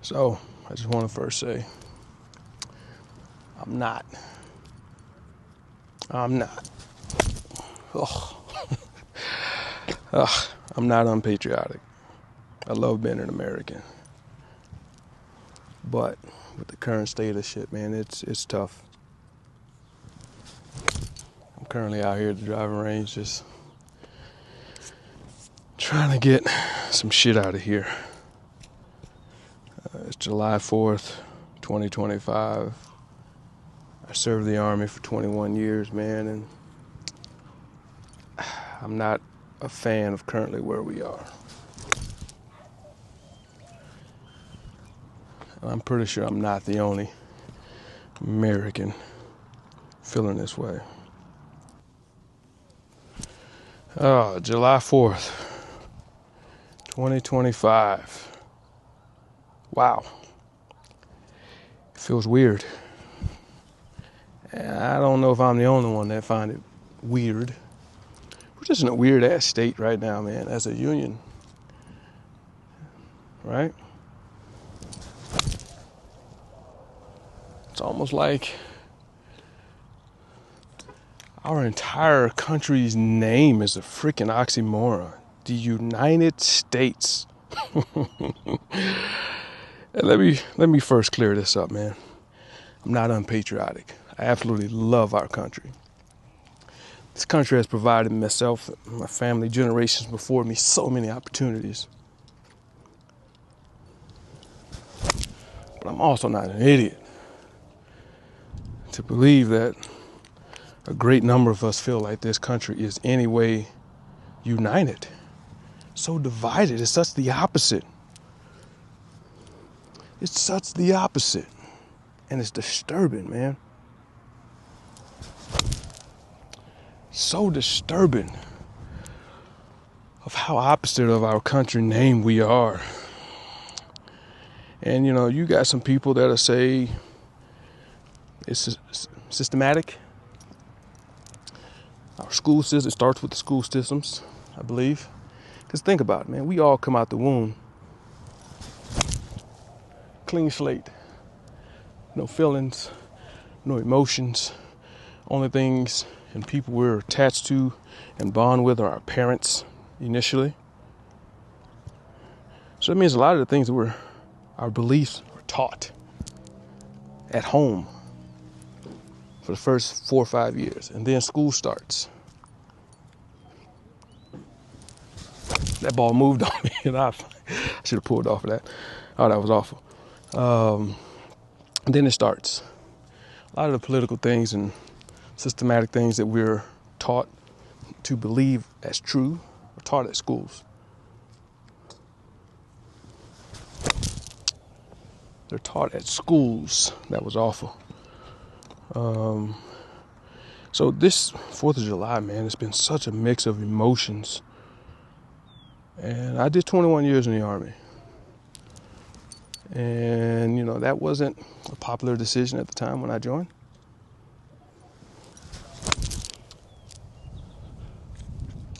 So, I just want to first say, I'm not. Ugh. Ugh. I'm not unpatriotic. I love being an American. But with the current state of shit, man, it's tough. I'm currently out here at the driving range just trying to get some shit out of here. It's July 4th, 2025. I served the Army for 21 years, man, and I'm not a fan of currently where we are. And I'm pretty sure I'm not the only American feeling this way. July 4th, 2025. Wow. It feels weird. And I don't know if I'm the only one that find it weird. We're just in a weird ass state right now, man, as a union. Right? It's almost like our entire country's name is a freaking oxymoron. The United States. Let me first clear this up, man. I'm not unpatriotic. I absolutely love our country. This country has provided myself and my family, generations before me, so many opportunities. But I'm also not an idiot to believe that a great number of us feel like this country is any way united. So divided. It's such the opposite. It's such the opposite. And it's disturbing, man. So disturbing of how opposite of our country name we are. And, you got some people that'll say it's systematic. Our school system starts with the school systems, I believe. Because think about it, man. We all come out the womb clean slate. No feelings, no emotions. Only things and people we're attached to and bond with are our parents initially. So that means a lot of the things that our beliefs were taught at home for the first 4 or 5 years. And then school starts. That ball moved on me and I should have pulled off of that. Oh, that was awful. And then it starts. A lot of the political things and systematic things that we're taught to believe as true are taught at schools. They're taught at schools. That was awful. So this 4th of July, man, it's been such a mix of emotions. And I did 21 years in the Army. And, that wasn't a popular decision at the time when I joined.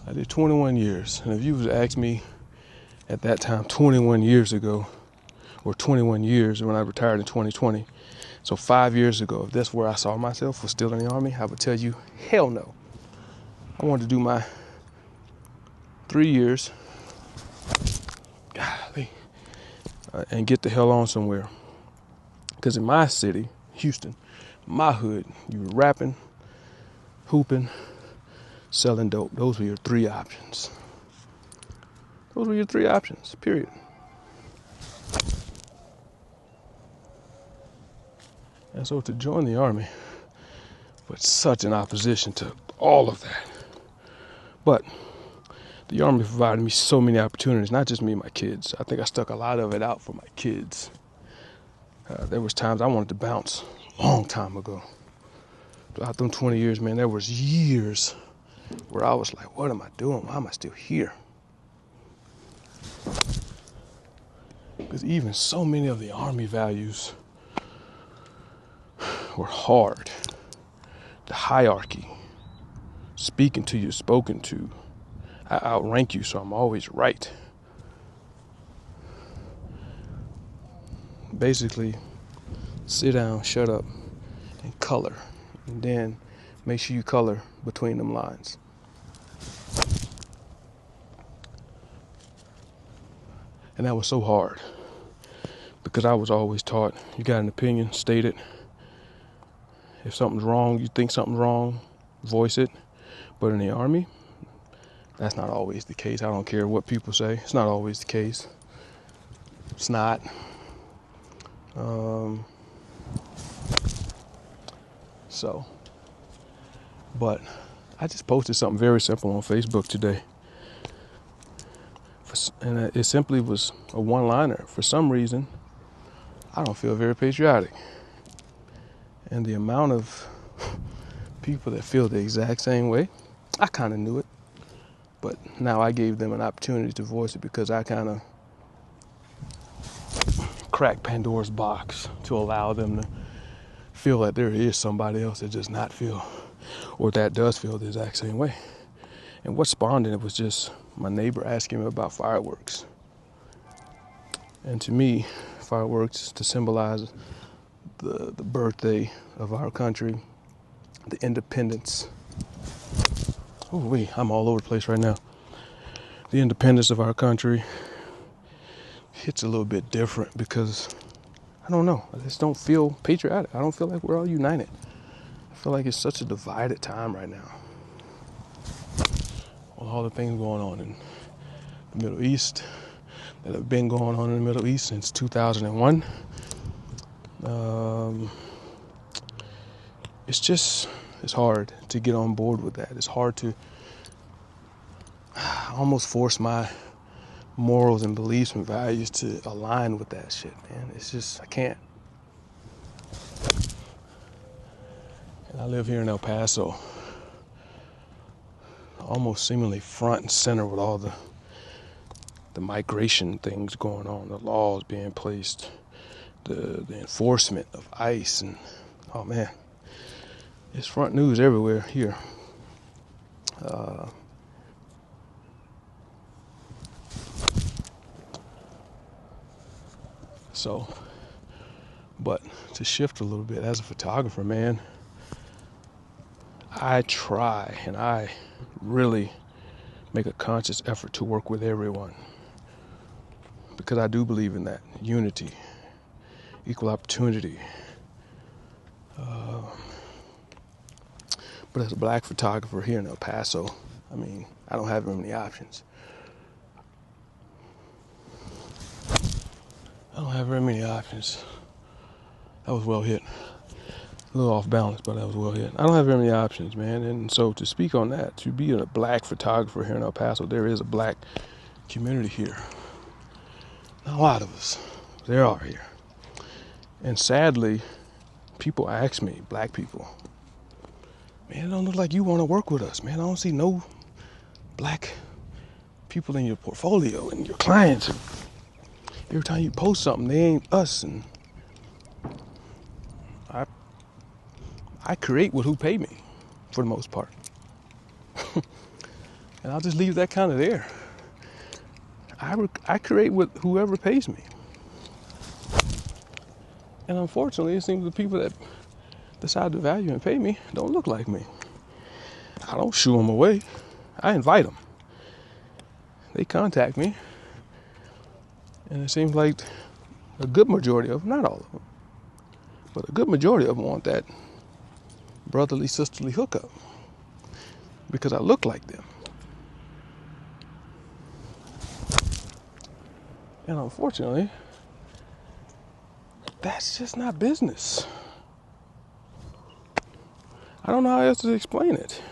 I did 21 years. And if you was to ask me at that time, 21 years ago, or 21 years when I retired in 2020, so 5 years ago, if that's where I saw myself was still in the Army, I would tell you, hell no. I wanted to do my 3 years, golly, and get the hell on somewhere. Because in my city, Houston, my hood, you were rapping, hooping, selling dope. Those were your 3 options. Those were your 3 options, period. And so to join the Army was such an opposition to all of that. But the Army provided me so many opportunities, not just me and my kids. I think I stuck a lot of it out for my kids. There was times I wanted to bounce a long time ago. Throughout them 20 years, man, there was years where I was like, what am I doing? Why am I still here? Because even so many of the Army values were hard. The hierarchy, speaking to you, spoken to. I outrank you, so I'm always right. basically sit down, shut up, and color. And then make sure you color between them lines. And that was so hard because I was always taught, you got an opinion, state it. If something's wrong, you think something's wrong, voice it. But in the Army, that's not always the case. I don't care what people say. It's not always the case. It's not. But I just posted something very simple on Facebook today. And it simply was a one-liner. For some reason, I don't feel very patriotic. And the amount of people that feel the exact same way, I kind of knew it. But now I gave them an opportunity to voice it because I kind of cracked Pandora's box to allow them to feel that there is somebody else that does not feel, or that does feel the exact same way. And what spawned it was just my neighbor asking me about fireworks. And to me, fireworks to symbolize the birthday of our country, the independence. I'm all over the place right now. The independence of our country hits a little bit different because, I don't know, I just don't feel patriotic. I don't feel like we're all united. I feel like it's such a divided time right now. All the things going on in the Middle East that have been going on in the Middle East since 2001. It's hard to get on board with that. It's hard to almost force my morals and beliefs and values to align with that shit, man. It's just, I can't. And I live here in El Paso, almost seemingly front and center with all the migration things going on, the laws being placed, the enforcement of ICE, and oh man, it's front news everywhere here. But to shift a little bit, as a photographer, man, I try and I really make a conscious effort to work with everyone because I do believe in that unity, equal opportunity. But as a black photographer here in El Paso, I mean, I don't have very many options. That was well hit. A little off balance, but that was well hit. I don't have very many options, man. And so to speak on that, to be a black photographer here in El Paso, there is a black community here. Not a lot of us. There are here. And sadly, people ask me, black people, man, it don't look like you want to work with us, man. I don't see no black people in your portfolio and your clients. Every time you post something, they ain't us. And I create with who pay me, for the most part. And I'll just leave that kind of there. I create with whoever pays me. And unfortunately, it seems the people that decide to value and pay me don't look like me. I don't shoo them away. I invite them. They contact me. And it seems like a good majority of them, not all of them, but a good majority of them want that brotherly, sisterly hookup because I look like them. And unfortunately, that's just not business. I don't know how else to explain it.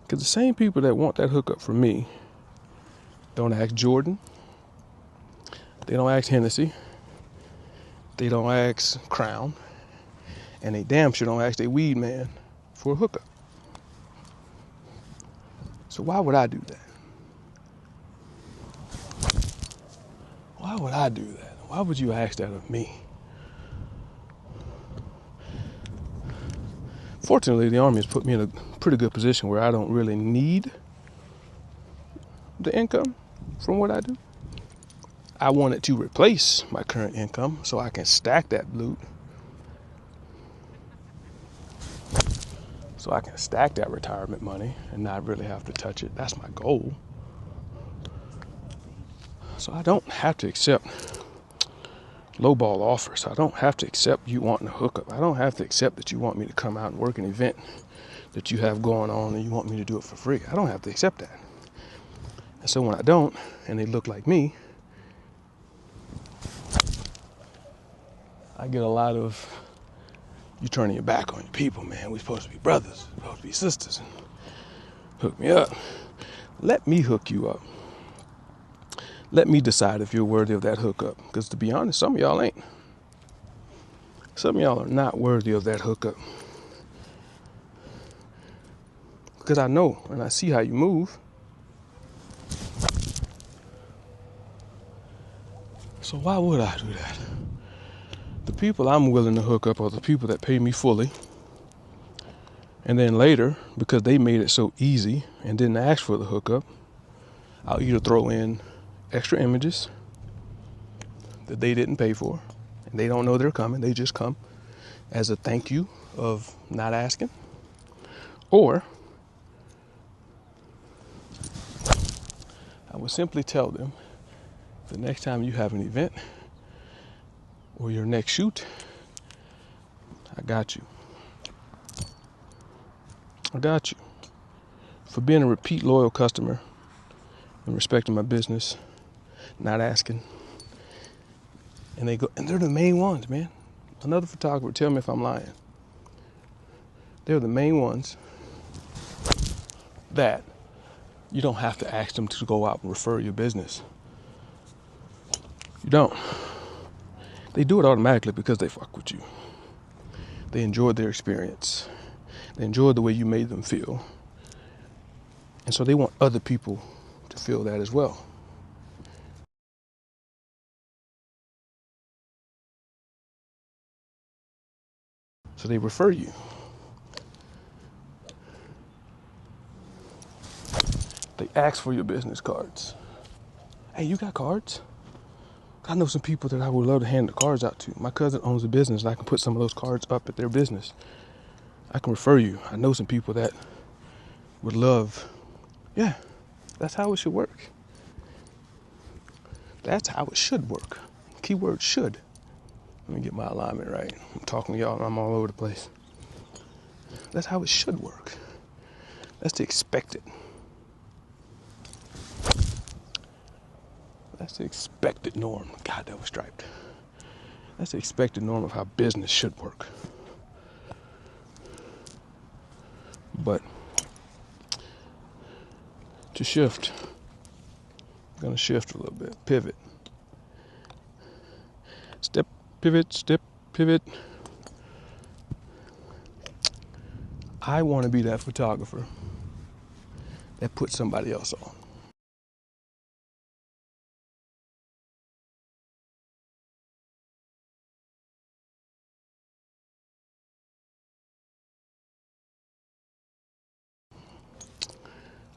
Because the same people that want that hookup from me don't ask Jordan. They don't ask Hennessy. They don't ask Crown. And they damn sure don't ask their weed man for a hookup. So why would I do that? Why would I do that? Why would you ask that of me? Fortunately, the Army has put me in a pretty good position where I don't really need the income from what I do. I want it to replace my current income so I can stack that loot, so I can stack that retirement money and not really have to touch it. That's my goal. So I don't have to accept lowball offers. I don't have to accept you wanting to hook up. I don't have to accept that you want me to come out and work an event that you have going on and you want me to do it for free. I don't have to accept that. And so when I don't, and they look like me, I get a lot of, you turning your back on your people, man. We're supposed to be brothers, we're supposed to be sisters, and hook me up. Let me hook you up. Let me decide if you're worthy of that hookup. Because to be honest, some of y'all ain't. Some of y'all are not worthy of that hookup. Because I know and I see how you move. So why would I do that? The people I'm willing to hook up are the people that pay me fully. And then later, because they made it so easy and didn't ask for the hookup, I'll either throw in extra images that they didn't pay for, and they don't know they're coming, they just come as a thank you of not asking, or I would simply tell them the next time you have an event or your next shoot, I got you. I got you. For being a repeat loyal customer and respecting my business, not asking. And they go, and they're the main ones, man. Another photographer, tell me if I'm lying. They're the main ones that you don't have to ask them to go out and refer your business. You don't. They do it automatically because they fuck with you. They enjoyed their experience. They enjoyed the way you made them feel. And so they want other people to feel that as well. So they refer you. They ask for your business cards. Hey, you got cards? I know some people that I would love to hand the cards out to. My cousin owns a business and I can put some of those cards up at their business. I can refer you. I know some people that would love. Yeah, that's how it should work. That's how it should work. Keyword should. Let me get my alignment right. I'm talking to y'all and I'm all over the place. That's how it should work. That's the expected. That's the expected norm. God, that was striped. That's the expected norm of how business should work. But to shift, I'm gonna shift a little bit, pivot. Step, pivot, step, pivot. I want to be that photographer that puts somebody else on.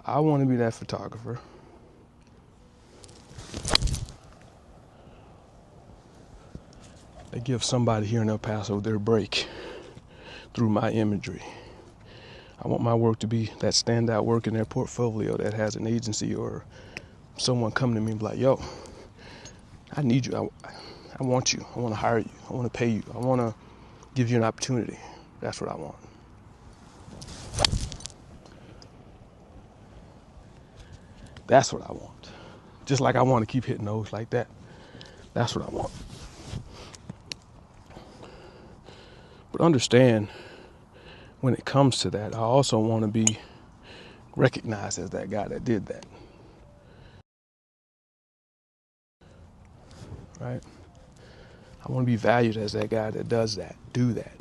I want to be that photographer that gives somebody here in El Paso their break through my imagery. I want my work to be that standout work in their portfolio that has an agency or someone coming to me and be like, yo, I need you. I want you. I want to hire you. I want to pay you. I want to give you an opportunity. That's what I want. That's what I want. Just like I want to keep hitting those like that. That's what I want. But understand, when it comes to that, I also want to be recognized as that guy that did that. Right? I want to be valued as that guy that does that, do that,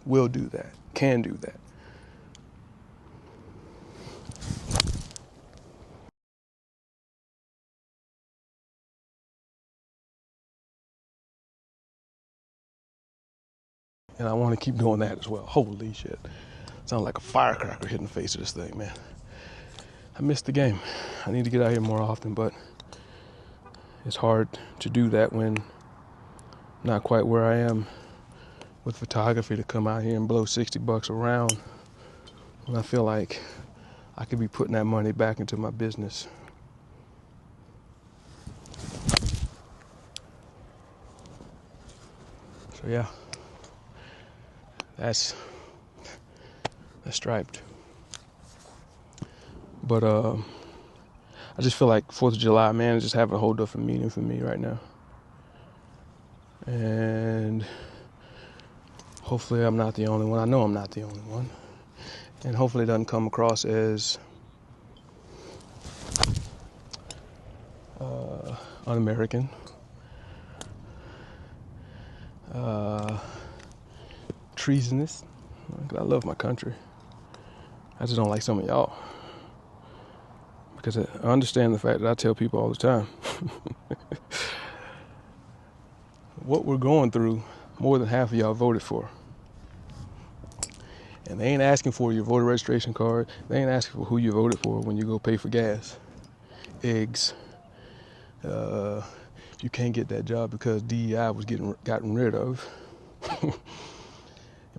will do that, can do that. And I want to keep doing that as well. Holy shit. Sounds like a firecracker hitting the face of this thing, man. I missed the game. I need to get out here more often, but It's hard to do that when not quite where I am with photography, to come out here and blow $60 a round when I feel like I could be putting that money back into my business. So yeah, that's striped. But I just feel like 4th of July, man, is just having a whole different meaning for me right now. And hopefully I'm not the only one. I know I'm not the only one. And hopefully it doesn't come across as un-American. Treasonous. I love my country. I just don't like some of y'all. Because I understand the fact that I tell people all the time. What we're going through, more than half of y'all voted for. And they ain't asking for your voter registration card. They ain't asking for who you voted for when you go pay for gas, eggs. You can't get that job because DEI was gotten rid of.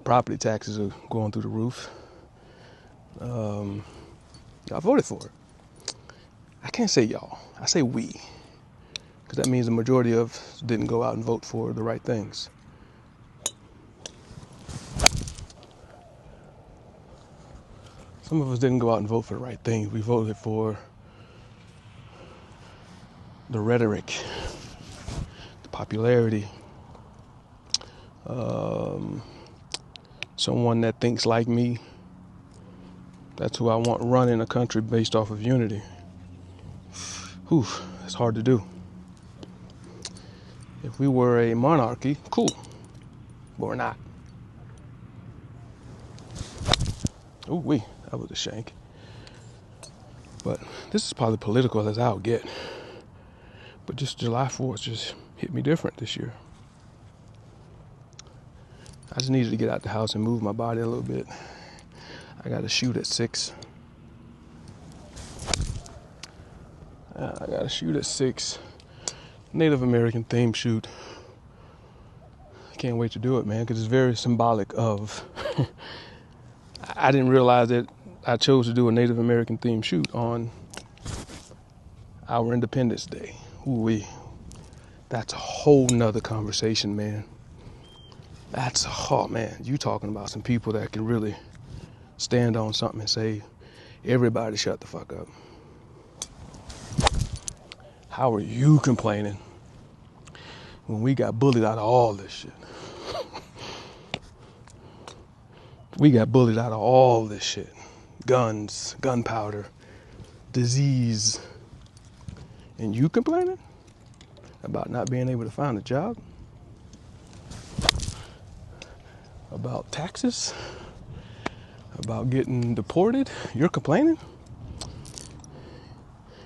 Property taxes are going through the roof. I voted for it. I can't say y'all. I say we. Because that means the majority of us didn't go out and vote for the right things. Some of us didn't go out and vote for the right things. We voted for the rhetoric, the popularity, someone that thinks like me. That's who I want running a country based off of unity. Whew, it's hard to do. If we were a monarchy, cool, but we're not. Ooh, that was a shank. But this is probably political as I'll get. But just July 4th just hit me different this year. I just needed to get out the house and move my body a little bit. I got to shoot at 6. Native American theme shoot. I can't wait to do it, man, because it's very symbolic of... I didn't realize that I chose to do a Native American theme shoot on our Independence Day. Ooh-wee. That's a whole nother conversation, man. You talking about some people that can really stand on something and say, everybody shut the fuck up. How are you complaining when we got bullied out of all this shit? We got bullied out of all this shit. Guns, gunpowder, disease. And you complaining about not being able to find a job? About taxes? About getting deported? You're complaining?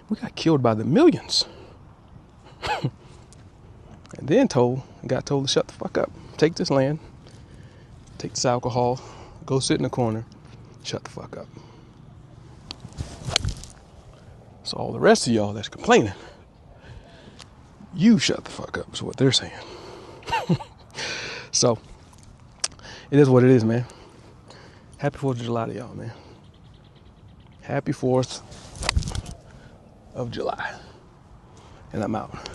We got killed by the millions. And then got told to shut the fuck up. Take this land, take this alcohol, go sit in the corner, shut the fuck up. So all the rest of y'all that's complaining, you shut the fuck up is what they're saying. So, it is what it is, man. Happy 4th of July to y'all, man. Happy 4th of July. And I'm out.